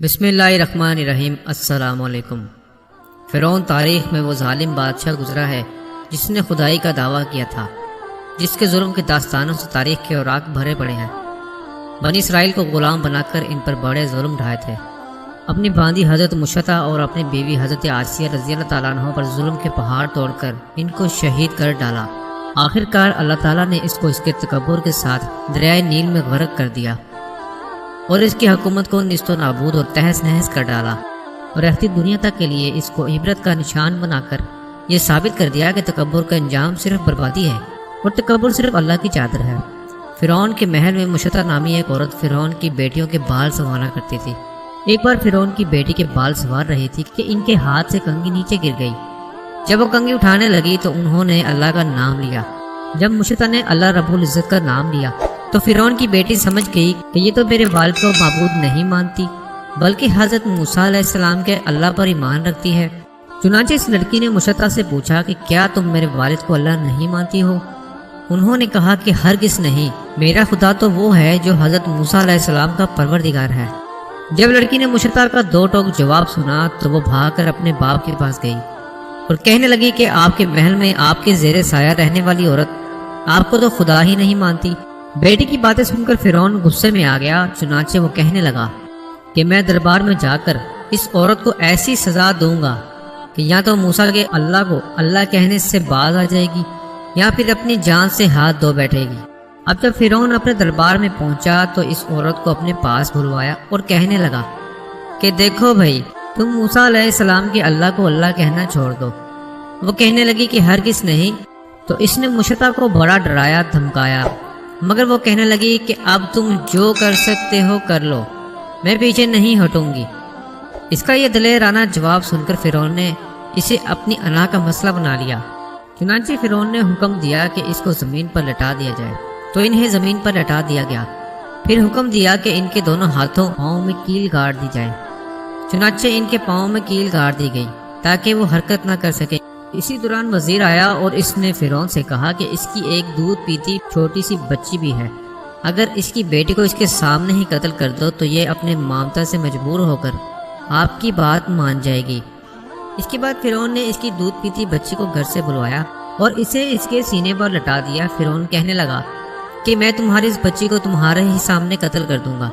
بسم اللہ الرحمن الرحیم۔ السلام علیکم۔ فرعون تاریخ میں وہ ظالم بادشاہ گزرا ہے جس نے خدائی کا دعویٰ کیا تھا، جس کے ظلم کی داستانوں سے تاریخ کے اوراق بھرے پڑے ہیں۔ بنی اسرائیل کو غلام بنا کر ان پر بڑے ظلم ڈھائے تھے۔ اپنی باندی حضرت مشتہ اور اپنی بیوی حضرت آسیہ رضی اللہ تعالیٰ عنہ پر ظلم کے پہاڑ توڑ کر ان کو شہید کر ڈالا۔ آخر کار اللہ تعالیٰ نے اس کو اس کے تکبر کے ساتھ دریائے نیل میں غرق کر دیا اور اس کی حکومت کو نیست و نابود اور تہس نہس کر ڈالا، اور رہتی دنیا تک کے لیے اس کو عبرت کا نشان بنا کر یہ ثابت کر دیا کہ تکبر کا انجام صرف بربادی ہے اور تکبر صرف اللہ کی چادر ہے۔ فرعون کے محل میں مشتہ نامی ایک عورت فرعون کی بیٹیوں کے بال سنوارا کرتی تھی۔ ایک بار فرعون کی بیٹی کے بال سنوار رہی تھی کہ ان کے ہاتھ سے کنگھی نیچے گر گئی۔ جب وہ کنگھی اٹھانے لگی تو انہوں نے اللہ کا نام لیا۔ جب مشتہ نے اللہ رب العزت کا نام لیا تو فرعون کی بیٹی سمجھ گئی کہ یہ تو میرے والد کو معبود نہیں مانتی بلکہ حضرت موسیٰ علیہ السلام کے اللہ پر ایمان رکھتی ہے۔ چنانچہ اس لڑکی نے مشتہ سے پوچھا کہ کیا تم میرے والد کو اللہ نہیں مانتی ہو؟ انہوں نے کہا کہ ہرگز نہیں، میرا خدا تو وہ ہے جو حضرت موسیٰ علیہ السلام کا پروردگار ہے۔ جب لڑکی نے مشتہ کا دو ٹوک جواب سنا تو وہ بھاگ کر اپنے باپ کے پاس گئی اور کہنے لگی کہ آپ کے محل میں آپ کے زیر سایہ رہنے والی عورت آپ کو تو خدا ہی نہیں مانتی۔ بیٹی کی باتیں سن کر فرعون غصے میں آ گیا۔ چنانچہ وہ کہنے لگا کہ میں دربار میں جا کر اس عورت کو ایسی سزا دوں گا کہ یا تو موسیٰ کے اللہ کو اللہ کہنے سے باز آ جائے گی یا پھر اپنی جان سے ہاتھ دھو بیٹھے گی۔ اب جب فرعون اپنے دربار میں پہنچا تو اس عورت کو اپنے پاس بلوایا اور کہنے لگا کہ دیکھو بھائی، تم موسیٰ علیہ السلام کے اللہ کو اللہ کہنا چھوڑ دو۔ وہ کہنے لگی کہ ہرگز نہیں۔ تو اس نے مشتہ کو بڑا ڈرایا دھمکایا، مگر وہ کہنے لگی کہ اب تم جو کر سکتے ہو کر لو، میں پیچھے نہیں ہٹوں گی۔ اس کا یہ دلیرانہ جواب سن کر فرعون نے اسے اپنی انا کا مسئلہ بنا لیا۔ چنانچہ فرعون نے حکم دیا کہ اس کو زمین پر لٹا دیا جائے، تو انہیں زمین پر لٹا دیا گیا۔ پھر حکم دیا کہ ان کے دونوں ہاتھوں پاؤں میں کیل گاڑ دی جائے۔ چنانچہ ان کے پاؤں میں کیل گاڑ دی گئی تاکہ وہ حرکت نہ کر سکے۔ اسی دوران وزیر آیا اور اس نے فرعون سے کہا کہ اس کی ایک دودھ پیتی چھوٹی سی بچی بھی ہے، اگر اس کی بیٹی کو اس کے سامنے ہی قتل کر دو تو یہ اپنے مامتا سے مجبور ہو کر آپ کی بات مان جائے گی۔ اس کے بعد فرعون نے اس کی دودھ پیتی بچی کو گھر سے بلوایا اور اسے اس کے سینے پر لٹا دیا۔ فرعون کہنے لگا کہ میں تمہاری اس بچی کو تمہارے ہی سامنے قتل کر دوں گا۔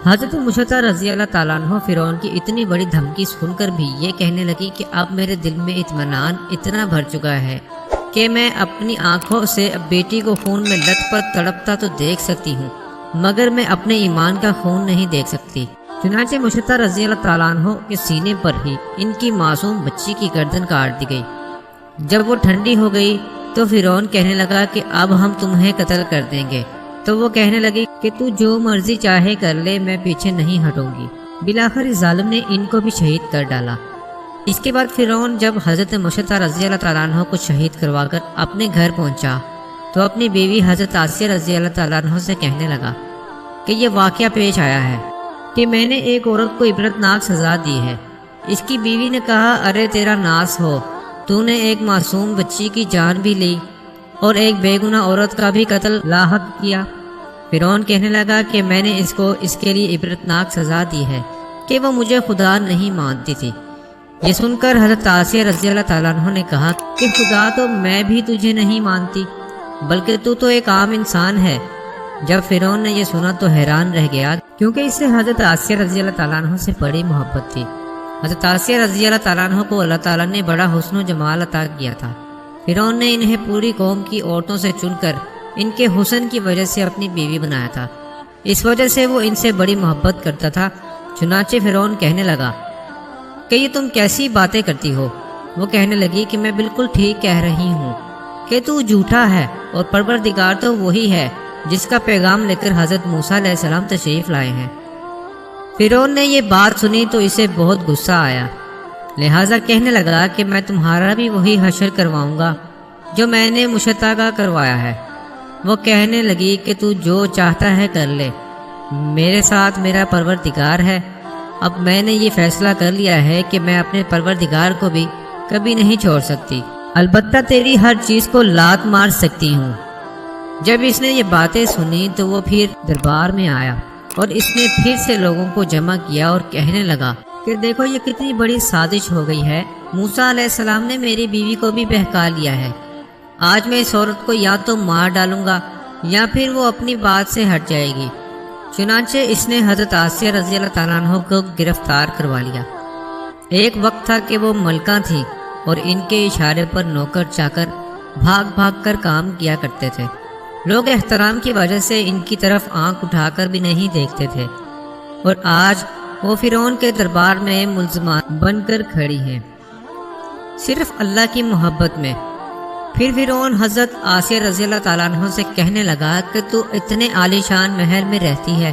حضرت مشتہ رضی اللہ تعالیٰ عنہ فرعون کی اتنی بڑی دھمکی سن کر بھی یہ کہنے لگی کہ اب میرے دل میں اطمینان اتنا بھر چکا ہے کہ میں اپنی آنکھوں سے بیٹی کو خون میں لت پت تڑپتا تو دیکھ سکتی ہوں، مگر میں اپنے ایمان کا خون نہیں دیکھ سکتی۔ چنانچہ مشتہ رضی اللہ تعالیٰ عنہ کے سینے پر ہی ان کی معصوم بچی کی گردن کاٹ دی گئی۔ جب وہ ٹھنڈی ہو گئی تو فرعون کہنے لگا کہ اب ہم تمہیں قتل کر دیں گے۔ تو وہ کہنے لگی کہ تو جو مرضی چاہے کر لے، میں پیچھے نہیں ہٹوں گی۔ بالآخر اس ظالم نے ان کو بھی شہید کر ڈالا۔ اس کے بعد فرعون جب حضرت مشتہ رضی اللہ تعالیٰ عنہ کو شہید کروا کر اپنے گھر پہنچا تو اپنی بیوی حضرت آسیہ رضی اللہ تعالیٰ عنہ سے کہنے لگا کہ یہ واقعہ پیش آیا ہے کہ میں نے ایک عورت کو عبرتناک سزا دی ہے۔ اس کی بیوی نے کہا ارے تیرا ناس ہو، تو نے ایک معصوم بچی کی جان بھی لی اور ایک بے گناہ عورت کا بھی قتل لاحق کیا۔ فرعون کہنے لگا کہ میں نے اس کو اس کے لیے عبرتناک سزا دی ہے کہ وہ مجھے خدا نہیں مانتی تھی۔ یہ سن کر حضرت آسیہ رضی اللہ تعالیٰ عنہ نے کہا کہ خدا تو میں بھی تجھے نہیں مانتی، بلکہ تو ایک عام انسان ہے۔ جب فرعون نے یہ سنا تو حیران رہ گیا، کیونکہ اس سے حضرت آسیہ رضی اللہ تعالیٰ عنہ سے بڑی محبت تھی۔ حضرت آسیہ رضی اللہ تعالیٰ عنہ کو اللہ تعالیٰ نے بڑا حسن و جمال عطا کیا تھا۔ فرعون نے انہیں پوری قوم کی عورتوں سے چن کر ان کے حسن کی وجہ سے اپنی بیوی بنایا تھا، اس وجہ سے وہ ان سے بڑی محبت کرتا تھا۔ چنانچہ فرعون کہنے لگا کہ یہ تم کیسی باتیں کرتی ہو؟ وہ کہنے لگی کہ میں بالکل ٹھیک کہہ رہی ہوں کہ تو جھوٹا ہے اور پروردگار تو وہی ہے جس کا پیغام لے کر حضرت موسیٰ علیہ السلام تشریف لائے ہیں۔ فرعون نے یہ بات سنی تو اسے بہت غصہ آیا، لہٰذا کہنے لگا کہ میں تمہارا بھی وہی حشر کرواؤں گا جو میں نے مشتہ کا کروایا ہے۔ وہ کہنے لگی کہ تو جو چاہتا ہے کر لے، میرے ساتھ میرا پروردگار ہے۔ اب میں نے یہ فیصلہ کر لیا ہے کہ میں اپنے پروردگار کو بھی کبھی نہیں چھوڑ سکتی، البتہ تیری ہر چیز کو لات مار سکتی ہوں۔ جب اس نے یہ باتیں سنی تو وہ پھر دربار میں آیا اور اس نے پھر سے لوگوں کو جمع کیا اور کہنے لگا کہ دیکھو یہ کتنی بڑی سازش ہو گئی ہے، موسیٰ علیہ السلام نے میری بیوی کو بھی بہکا لیا ہے۔ آج میں اس عورت کو یا تو مار ڈالوں گا یا پھر وہ اپنی بات سے ہٹ جائے گی۔ چنانچہ اس نے حضرت آسیہ رضی اللہ تعالیٰ عنہ کو گرفتار کروا لیا۔ ایک وقت تھا کہ وہ ملکہ تھیں اور ان کے اشارے پر نوکر چاکر بھاگ بھاگ کر کام کیا کرتے تھے۔ لوگ احترام کی وجہ سے ان کی طرف آنکھ اٹھا کر بھی نہیں دیکھتے تھے، اور آج وہ فرعون کے دربار میں ملزمان بن کر کھڑی ہیں صرف اللہ کی محبت میں۔ پھر فرعون حضرت آسیہ رضی اللہ تعالیٰ عنہ سے کہنے لگا کہ تو اتنے عالی شان محل میں رہتی ہے،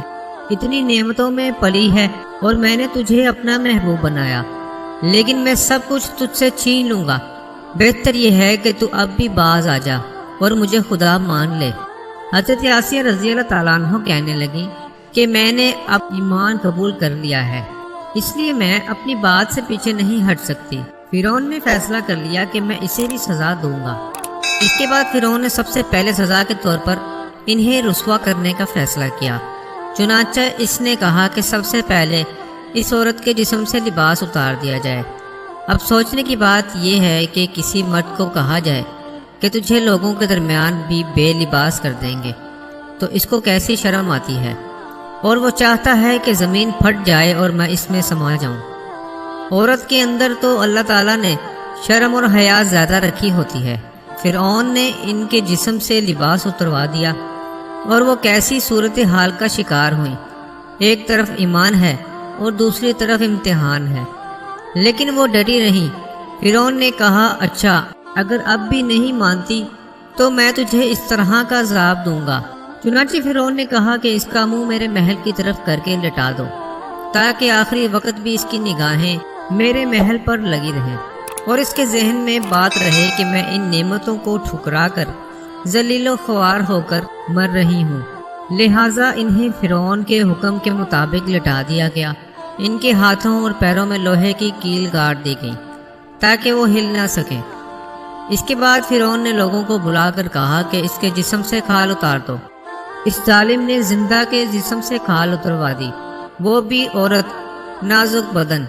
اتنی نعمتوں میں پلی ہے، اور میں نے تجھے اپنا محبوب بنایا، لیکن میں سب کچھ تجھ سے چھین لوں گا۔ بہتر یہ ہے کہ تو اب بھی باز آ جا اور مجھے خدا مان لے۔ حضرت آسیہ رضی اللہ تعالیٰ عنہ کہنے لگی کہ میں نے اب ایمان قبول کر لیا ہے، اس لیے میں اپنی بات سے پیچھے نہیں ہٹ سکتی۔ فرعون نے فیصلہ کر لیا کہ میں اسے بھی سزا دوں گا۔ اس کے بعد فرعون نے سب سے پہلے سزا کے طور پر انہیں رسوا کرنے کا فیصلہ کیا۔ چنانچہ اس نے کہا کہ سب سے پہلے اس عورت کے جسم سے لباس اتار دیا جائے۔ اب سوچنے کی بات یہ ہے کہ کسی مرد کو کہا جائے کہ تجھے لوگوں کے درمیان بھی بے لباس کر دیں گے تو اس کو کیسی شرم آتی ہے، اور وہ چاہتا ہے کہ زمین پھٹ جائے اور میں اس میں سما جاؤں۔ عورت کے اندر تو اللہ تعالیٰ نے شرم اور حیا زیادہ رکھی ہوتی ہے۔ فرعون نے ان کے جسم سے لباس اتروا دیا اور وہ کیسی صورتحال کا شکار ہوئیں۔ ایک طرف ایمان ہے اور دوسری طرف امتحان ہے، لیکن وہ ڈری نہیں۔ فرعون نے کہا اچھا اگر اب بھی نہیں مانتی تو میں تجھے اس طرح کا عذاب دوں گا۔ چنانچہ فرعون نے کہا کہ اس کا منہ میرے محل کی طرف کر کے لٹا دو تاکہ آخری وقت بھی اس کی نگاہیں میرے محل پر لگی رہیں، اور اس کے ذہن میں بات رہے کہ میں ان نعمتوں کو ٹھکرا کر ذلیل و خوار ہو کر مر رہی ہوں۔ لہٰذا انہیں فرعون کے حکم کے مطابق لٹا دیا گیا۔ ان کے ہاتھوں اور پیروں میں لوہے کی کیل گاڑ دی گئی تاکہ وہ ہل نہ سکیں۔ اس کے بعد فرعون نے لوگوں کو بلا کر کہا کہ اس کے جسم سے کھال اتار دو۔ اس ظالم نے زندہ کے جسم سے کھال اتروا دی، وہ بھی عورت، نازک بدن،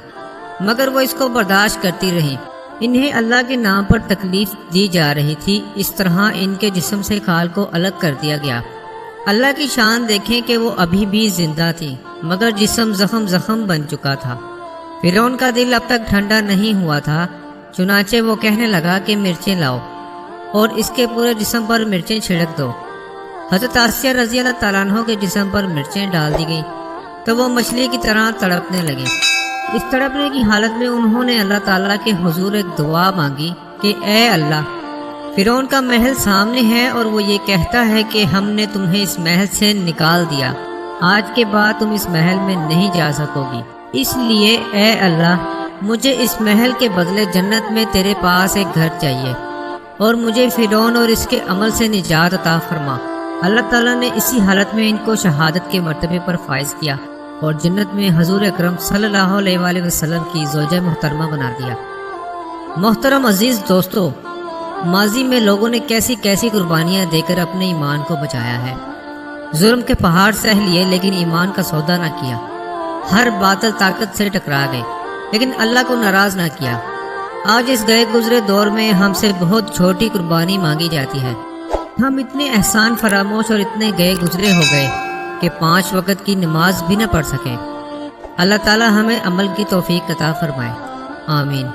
مگر وہ اس کو برداشت کرتی رہی۔ انہیں اللہ کے نام پر تکلیف دی جا رہی تھی، اس طرح ان کے جسم سے کھال کو الگ کر دیا گیا۔ اللہ کی شان دیکھیں کہ وہ ابھی بھی زندہ تھی، مگر جسم زخم بن چکا تھا۔ فرعون کا دل اب تک ٹھنڈا نہیں ہوا تھا، چنانچہ وہ کہنے لگا کہ مرچیں لاؤ اور اس کے پورے جسم پر مرچیں چھڑک دو۔ حضرت آسیہ رضی اللہ تعالیٰ عنہ کے جسم پر مرچیں ڈال دی گئی تو وہ مچھلی کی طرح تڑپنے لگے۔ اس تڑپنے کی حالت میں انہوں نے اللہ تعالیٰ کے حضور ایک دعا مانگی کہ اے اللہ، فرعون کا محل سامنے ہے اور وہ یہ کہتا ہے کہ ہم نے تمہیں اس محل سے نکال دیا، آج کے بعد تم اس محل میں نہیں جا سکو گی، اس لیے اے اللہ مجھے اس محل کے بدلے جنت میں تیرے پاس ایک گھر چاہیے، اور مجھے فرعون اور اس کے عمل سے نجات عطا فرما۔ اللہ تعالیٰ نے اسی حالت میں ان کو شہادت کے مرتبے پر فائز کیا اور جنت میں حضور اکرم صلی اللہ علیہ وآلہ وسلم کی زوجہ محترمہ بنا دیا۔ محترم عزیز دوستو، ماضی میں لوگوں نے کیسی کیسی قربانیاں دے کر اپنے ایمان کو بچایا ہے۔ ظلم کے پہاڑ سہ لیے لیکن ایمان کا سودا نہ کیا، ہر باطل طاقت سے ٹکرا گئے لیکن اللہ کو ناراض نہ کیا۔ آج اس گئے گزرے دور میں ہم سے بہت چھوٹی قربانی مانگی جاتی ہے۔ ہم اتنے احسان فراموش اور اتنے گئے گزرے ہو گئے کہ 5 وقت کی نماز بھی نہ پڑھ سکیں۔ اللہ تعالی ہمیں عمل کی توفیق عطا فرمائے، آمین۔